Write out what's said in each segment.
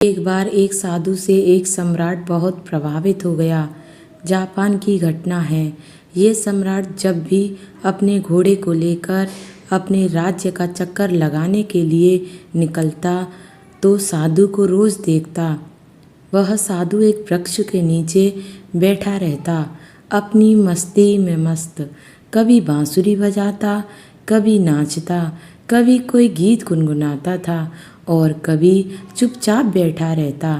एक बार एक साधु से एक सम्राट बहुत प्रभावित हो गया। जापान की घटना है। ये सम्राट जब भी अपने घोड़े को लेकर अपने राज्य का चक्कर लगाने के लिए निकलता तो साधु को रोज देखता। वह साधु एक वृक्ष के नीचे बैठा रहता, अपनी मस्ती में मस्त। कभी बांसुरी बजाता, कभी नाचता, कभी कोई गीत गुनगुनाता था और कभी चुपचाप बैठा रहता,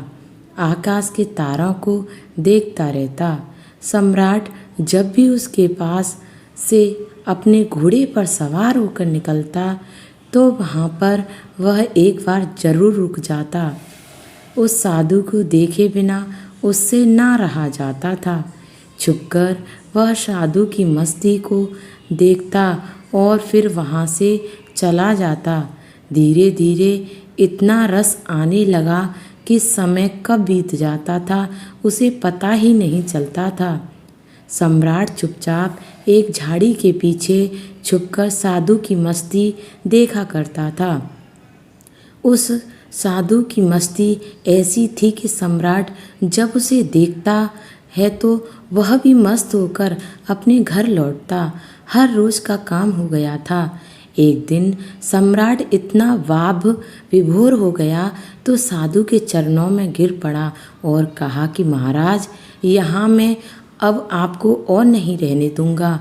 आकाश के तारों को देखता रहता। सम्राट जब भी उसके पास से अपने घोड़े पर सवार होकर निकलता तो वहाँ पर वह एक बार जरूर रुक जाता। उस साधु को देखे बिना उससे ना रहा जाता था। छुपकर वह साधु की मस्ती को देखता और फिर वहाँ से चला जाता। धीरे धीरे इतना रस आने लगा कि समय कब बीत जाता था उसे पता ही नहीं चलता था। सम्राट चुपचाप एक झाड़ी के पीछे छुपकर साधु की मस्ती देखा करता था। उस साधु की मस्ती ऐसी थी कि सम्राट जब उसे देखता है तो वह भी मस्त होकर अपने घर लौटता। हर रोज का काम हो गया था। एक दिन सम्राट इतना वाभ विभोर हो गया तो साधु के चरणों में गिर पड़ा और कहा कि महाराज, यहाँ मैं अब आपको और नहीं रहने दूंगा।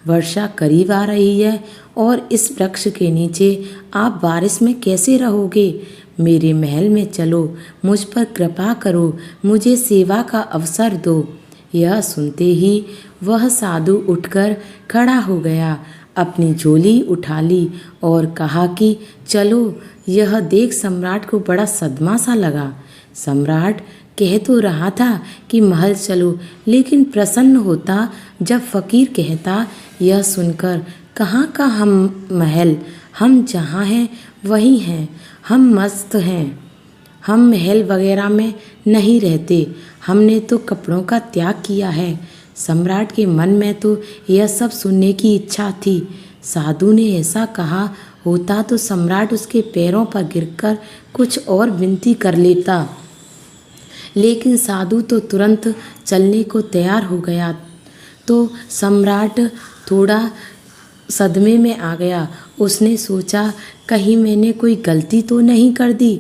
वर्षा करीब आ रही है और इस वृक्ष के नीचे आप बारिश में कैसे रहोगे? मेरे महल में चलो, मुझ पर कृपा करो, मुझे सेवा का अवसर दो। यह सुनते ही वह साधु उठकर खड़ा हो गया, अपनी झोली उठा ली और कहा कि चलो। यह देख सम्राट को बड़ा सदमा सा लगा। सम्राट कह तो रहा था कि महल चलो, लेकिन प्रसन्न होता जब फकीर कहता, यह सुनकर कहाँ का हम महल, हम जहाँ हैं वहीं हैं, हम मस्त हैं, हम महल वगैरह में नहीं रहते, हमने तो कपड़ों का त्याग किया है। सम्राट के मन में तो यह सब सुनने की इच्छा थी। साधु ने ऐसा कहा होता तो सम्राट उसके पैरों पर गिरकर कुछ और विनती कर लेता, लेकिन साधु तो तुरंत चलने को तैयार हो गया। तो सम्राट थोड़ा सदमे में आ गया। उसने सोचा, कहीं मैंने कोई गलती तो नहीं कर दी,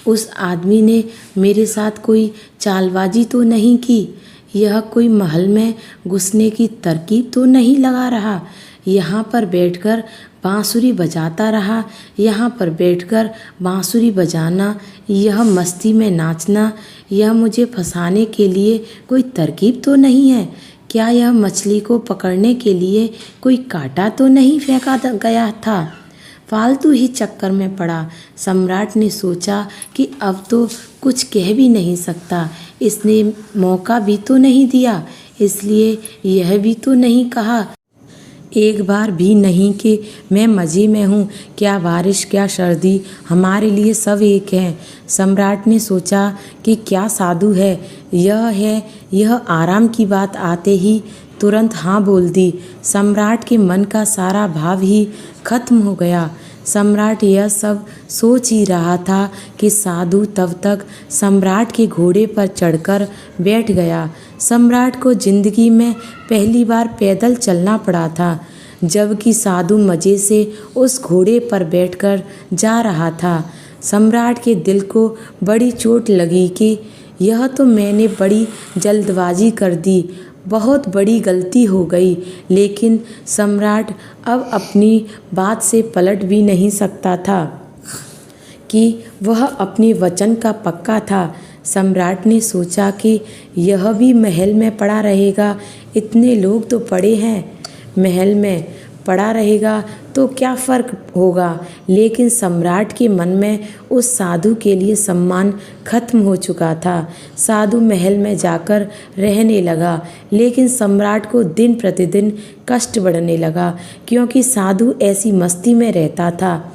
उस आदमी ने मेरे साथ कोई चालबाजी तो नहीं की, यह कोई महल में घुसने की तरकीब तो नहीं लगा रहा, यहाँ पर बैठकर बांसुरी बजाता रहा, यहाँ पर बैठकर बांसुरी बजाना, यह मस्ती में नाचना, यह मुझे फंसाने के लिए कोई तरकीब तो नहीं है। क्या यह मछली को पकड़ने के लिए कोई कांटा तो नहीं फेंका गया था? फालतू ही चक्कर में पड़ा। सम्राट ने सोचा कि अब तो कुछ कह भी नहीं सकता, इसने मौका भी तो नहीं दिया, इसलिए यह भी तो नहीं कहा एक बार भी नहीं कि मैं मज़े में हूँ, क्या बारिश क्या सर्दी, हमारे लिए सब एक हैं। सम्राट ने सोचा कि क्या साधु है यह आराम की बात आते ही तुरंत हाँ बोल दी। सम्राट के मन का सारा भाव ही खत्म हो गया। सम्राट यह सब सोच ही रहा था कि साधु तब तक सम्राट के घोड़े पर चढ़कर बैठ गया। सम्राट को जिंदगी में पहली बार पैदल चलना पड़ा था, जबकि साधु मज़े से उस घोड़े पर बैठकर जा रहा था। सम्राट के दिल को बड़ी चोट लगी कि यह तो मैंने बड़ी जल्दबाजी कर दी, बहुत बड़ी गलती हो गई। लेकिन सम्राट अब अपनी बात से पलट भी नहीं सकता था कि वह अपने वचन का पक्का था। सम्राट ने सोचा कि यह भी महल में पड़ा रहेगा, इतने लोग तो पड़े हैं, महल में पड़ा रहेगा तो क्या फ़र्क होगा। लेकिन सम्राट के मन में उस साधु के लिए सम्मान खत्म हो चुका था। साधु महल में जाकर रहने लगा, लेकिन सम्राट को दिन प्रतिदिन कष्ट बढ़ने लगा, क्योंकि साधु ऐसी मस्ती में रहता था,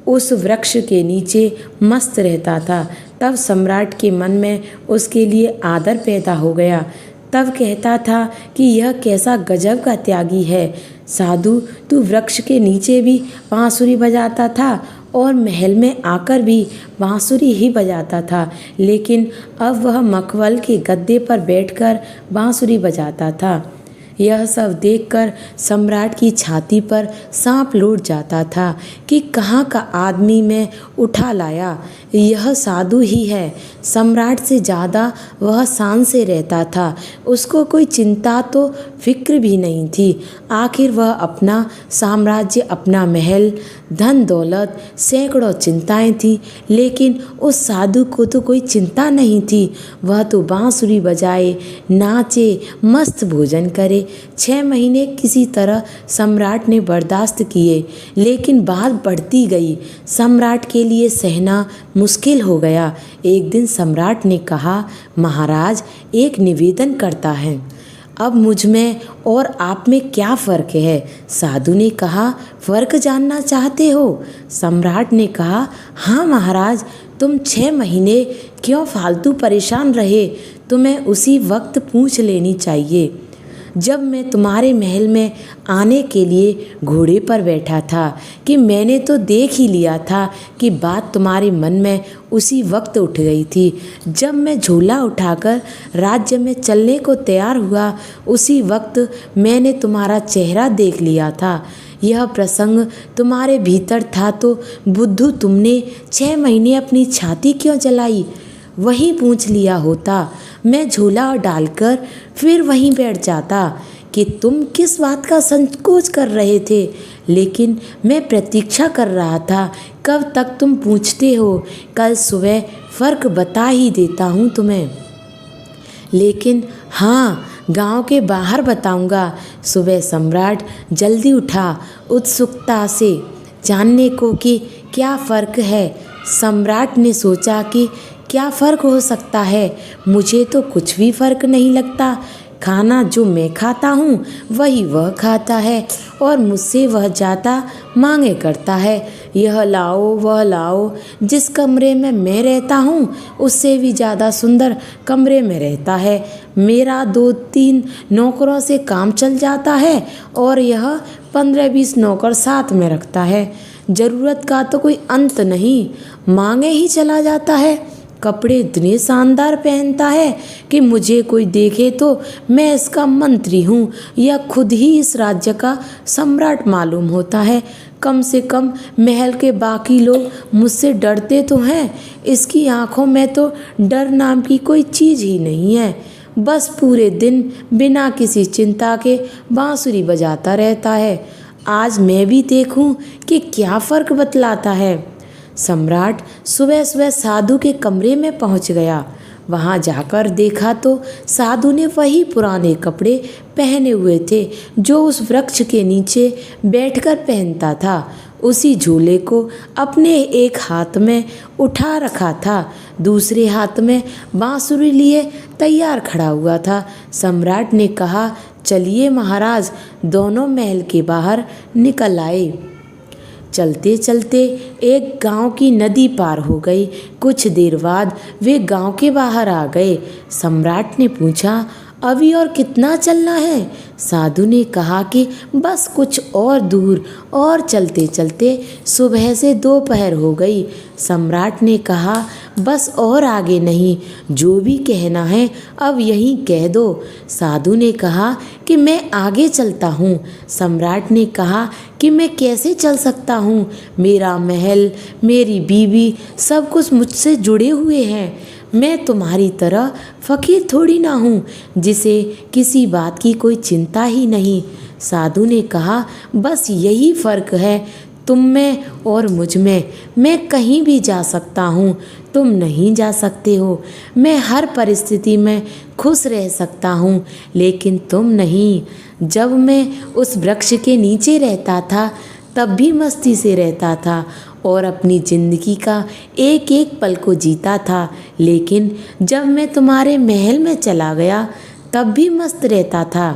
उस वृक्ष के नीचे मस्त रहता था। तब सम्राट के मन में उसके लिए आदर पैदा हो गया। तब कहता था कि यह कैसा गजब का त्यागी है। साधु, तू वृक्ष के नीचे भी बांसुरी बजाता था और महल में आकर भी बांसुरी ही बजाता था, लेकिन अब वह मखमल के गद्दे पर बैठकर बांसुरी बजाता था। यह सब देखकर सम्राट की छाती पर सांप लौट जाता था कि कहाँ का आदमी मैं उठा लाया। यह साधु ही है। सम्राट से ज़्यादा वह शान से रहता था। उसको कोई चिंता तो फिक्र भी नहीं थी। आखिर वह अपना साम्राज्य, अपना महल, धन दौलत, सैकड़ों चिंताएं थी, लेकिन उस साधु को तो कोई चिंता नहीं थी। वह तो बांसुरी बजाए, नाचे, मस्त भोजन करे। 6 महीने किसी तरह सम्राट ने बर्दाश्त किए, लेकिन बात बढ़ती गई। सम्राट के लिए सहना मुश्किल हो गया। एक दिन सम्राट ने कहा, महाराज, एक निवेदन करता है। अब मुझ में और आप में क्या फ़र्क है? साधु ने कहा, फ़र्क जानना चाहते हो? सम्राट ने कहा, हाँ महाराज, तुम 6 महीने क्यों फालतू परेशान रहे? तुम्हें उसी वक्त पूछ लेनी चाहिए जब मैं तुम्हारे महल में आने के लिए घोड़े पर बैठा था कि मैंने तो देख ही लिया था कि बात तुम्हारे मन में उसी वक्त उठ गई थी। जब मैं झोला उठाकर राज्य में चलने को तैयार हुआ, उसी वक्त मैंने तुम्हारा चेहरा देख लिया था। यह प्रसंग तुम्हारे भीतर था तो बुद्धू तुमने 6 महीने अपनी छाती क्यों जलाई? वहीं पूछ लिया होता, मैं झोला डालकर फिर वहीं बैठ जाता कि तुम किस बात का संकोच कर रहे थे। लेकिन मैं प्रतीक्षा कर रहा था कब तक तुम पूछते हो। कल सुबह फ़र्क बता ही देता हूँ तुम्हें। लेकिन हाँ, गांव के बाहर बताऊंगा। सुबह सम्राट जल्दी उठा, उत्सुकता से जानने को कि क्या फ़र्क है। सम्राट ने सोचा कि क्या फ़र्क हो सकता है? मुझे तो कुछ भी फ़र्क नहीं लगता। खाना जो मैं खाता हूँ वही वह खाता है और मुझसे वह जाता मांगे करता है। यह लाओ वह लाओ। जिस कमरे में मैं रहता हूँ उससे भी ज़्यादा सुंदर कमरे में रहता है। मेरा 2-3 नौकरों से काम चल जाता है और यह 15-20 नौकर साथ में रखता है। ज़रूरत का तो कोई अंत नहीं, मांगे ही चला जाता है। कपड़े इतने शानदार पहनता है कि मुझे कोई देखे तो मैं इसका मंत्री हूँ या खुद ही इस राज्य का सम्राट मालूम होता है। कम से कम महल के बाकी लोग मुझसे डरते तो हैं। इसकी आंखों में तो डर नाम की कोई चीज़ ही नहीं है। बस पूरे दिन बिना किसी चिंता के बांसुरी बजाता रहता है। आज मैं भी देखूं कि क्या फ़र्क बतलाता है। सम्राट सुबह सुबह साधु के कमरे में पहुंच गया। वहां जाकर देखा तो साधु ने वही पुराने कपड़े पहने हुए थे जो उस वृक्ष के नीचे बैठकर पहनता था। उसी झूले को अपने एक हाथ में उठा रखा था, दूसरे हाथ में बांसुरी लिए तैयार खड़ा हुआ था। सम्राट ने कहा, चलिए महाराज। दोनों महल के बाहर निकल आए। चलते चलते एक गांव की नदी पार हो गई। कुछ देर बाद वे गांव के बाहर आ गए। सम्राट ने पूछा, अभी और कितना चलना है? साधु ने कहा कि बस कुछ और दूर। और चलते चलते सुबह से दोपहर हो गई। सम्राट ने कहा, बस और आगे नहीं, जो भी कहना है अब यहीं कह दो। साधु ने कहा कि मैं आगे चलता हूँ। सम्राट ने कहा कि मैं कैसे चल सकता हूँ? मेरा महल, मेरी बीवी, सब कुछ मुझसे जुड़े हुए हैं। मैं तुम्हारी तरह फ़कीर थोड़ी ना हूँ जिसे किसी बात की कोई चिंता ही नहीं। साधु ने कहा, बस यही फ़र्क है तुम में और मुझ में। मैं कहीं भी जा सकता हूँ, तुम नहीं जा सकते हो। मैं हर परिस्थिति में खुश रह सकता हूँ, लेकिन तुम नहीं। जब मैं उस वृक्ष के नीचे रहता था तब भी मस्ती से रहता था और अपनी ज़िंदगी का एक एक पल को जीता था। लेकिन जब मैं तुम्हारे महल में चला गया तब भी मस्त रहता था।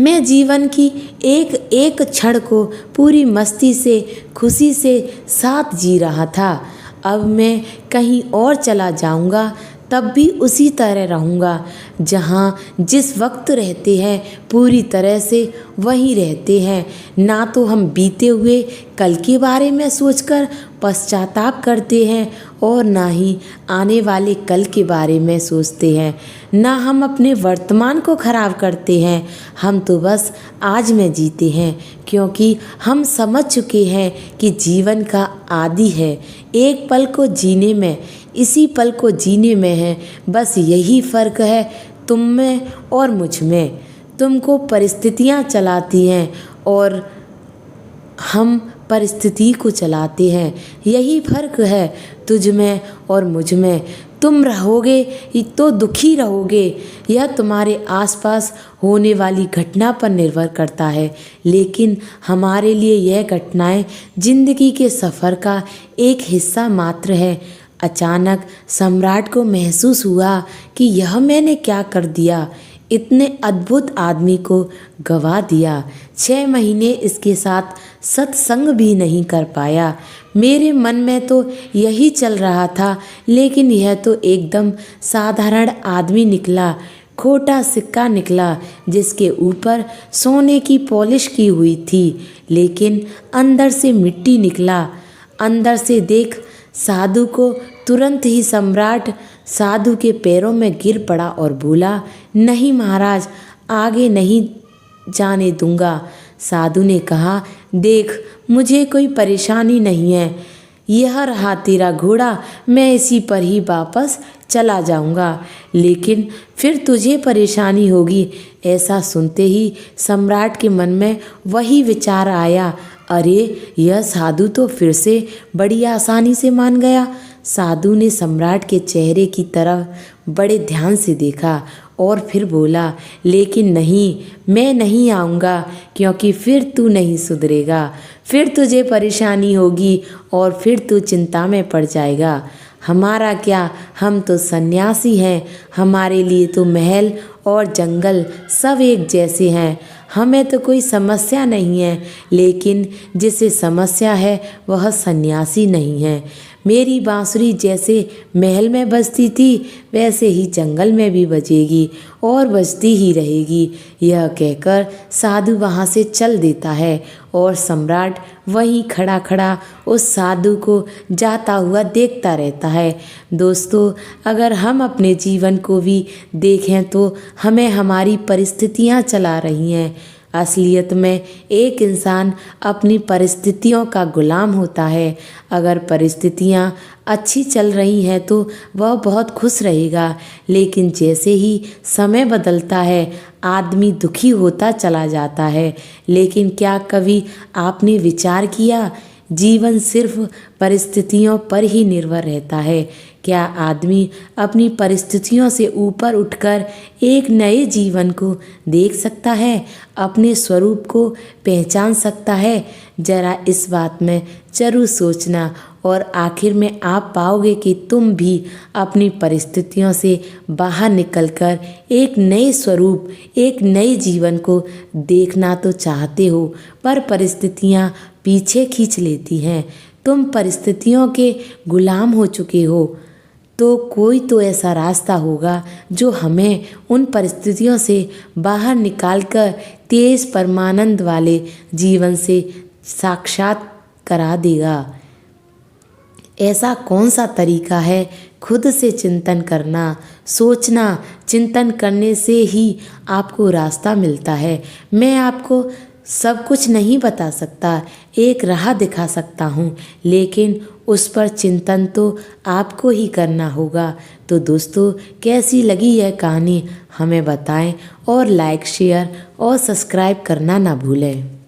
मैं जीवन की एक एक क्षण को पूरी मस्ती से, खुशी से साथ जी रहा था। अब मैं कहीं और चला जाऊंगा तब भी उसी तरह रहूँगा। जहाँ जिस वक्त रहते हैं पूरी तरह से वहीं रहते हैं। ना तो हम बीते हुए कल के बारे में सोचकर पश्चाताप करते हैं और ना ही आने वाले कल के बारे में सोचते हैं। ना हम अपने वर्तमान को खराब करते हैं, हम तो बस आज में जीते हैं, क्योंकि हम समझ चुके हैं कि जीवन का आदि है एक पल को जीने में, इसी पल को जीने में है। बस यही फ़र्क है तुम में और मुझ में। तुमको परिस्थितियाँ चलाती हैं और हम परिस्थिति को चलाते हैं। यही फर्क है तुझ में और मुझ में। तुम रहोगे तो दुखी रहोगे, यह तुम्हारे आसपास होने वाली घटना पर निर्भर करता है। लेकिन हमारे लिए यह घटनाएं जिंदगी के सफ़र का एक हिस्सा मात्र है। अचानक सम्राट को महसूस हुआ कि यह मैंने क्या कर दिया, इतने अद्भुत आदमी को गवा दिया। 6 महीने इसके साथ सत्संग भी नहीं कर पाया। मेरे मन में तो यही चल रहा था, लेकिन यह तो एकदम साधारण आदमी निकला, खोटा सिक्का निकला जिसके ऊपर सोने की पॉलिश की हुई थी, लेकिन अंदर से मिट्टी निकला। अंदर से देख साधु को। तुरंत ही सम्राट साधु के पैरों में गिर पड़ा और बोला, नहीं महाराज, आगे नहीं जाने दूंगा। साधु ने कहा, देख मुझे कोई परेशानी नहीं है, यह रहा तेरा घोड़ा, मैं इसी पर ही वापस चला जाऊंगा, लेकिन फिर तुझे परेशानी होगी। ऐसा सुनते ही सम्राट के मन में वही विचार आया, अरे यह साधु तो फिर से बड़ी आसानी से मान गया। साधु ने सम्राट के चेहरे की तरफ बड़े ध्यान से देखा और फिर बोला, लेकिन नहीं, मैं नहीं आऊँगा, क्योंकि फिर तू नहीं सुधरेगा, फिर तुझे परेशानी होगी और फिर तू चिंता में पड़ जाएगा। हमारा क्या, हम तो सन्यासी हैं, हमारे लिए तो महल और जंगल सब एक जैसे हैं, हमें तो कोई समस्या नहीं है। लेकिन जिसे समस्या है वह सन्यासी नहीं है। मेरी बांसुरी जैसे महल में बजती थी वैसे ही जंगल में भी बजेगी और बजती ही रहेगी। यह कहकर साधु वहाँ से चल देता है और सम्राट वहीं खड़ा खड़ा उस साधु को जाता हुआ देखता रहता है। दोस्तों, अगर हम अपने जीवन को भी देखें तो हमें हमारी परिस्थितियाँ चला रही हैं। असलियत में एक इंसान अपनी परिस्थितियों का गुलाम होता है। अगर परिस्थितियाँ अच्छी चल रही हैं तो वह बहुत खुश रहेगा, लेकिन जैसे ही समय बदलता है आदमी दुखी होता चला जाता है। लेकिन क्या कभी आपने विचार किया, जीवन सिर्फ परिस्थितियों पर ही निर्भर रहता है? क्या आदमी अपनी परिस्थितियों से ऊपर उठकर एक नए जीवन को देख सकता है, अपने स्वरूप को पहचान सकता है? जरा इस बात में जरूर सोचना और आखिर में आप पाओगे कि तुम भी अपनी परिस्थितियों से बाहर निकलकर एक नए स्वरूप, एक नए जीवन को देखना तो चाहते हो, पर परिस्थितियाँ पीछे खींच लेती हैं। तुम परिस्थितियों के गुलाम हो चुके हो, तो कोई तो ऐसा रास्ता होगा जो हमें उन परिस्थितियों से बाहर निकालकर तेज परमानंद वाले जीवन से साक्षात करा देगा। ऐसा कौन सा तरीका है? खुद से चिंतन करना, सोचना, चिंतन करने से ही आपको रास्ता मिलता है। मैं आपको सब कुछ नहीं बता सकता, एक राह दिखा सकता हूँ, लेकिन उस पर चिंतन तो आपको ही करना होगा। तो दोस्तों, कैसी लगी यह कहानी हमें बताएं और लाइक, शेयर और सब्सक्राइब करना ना भूलें।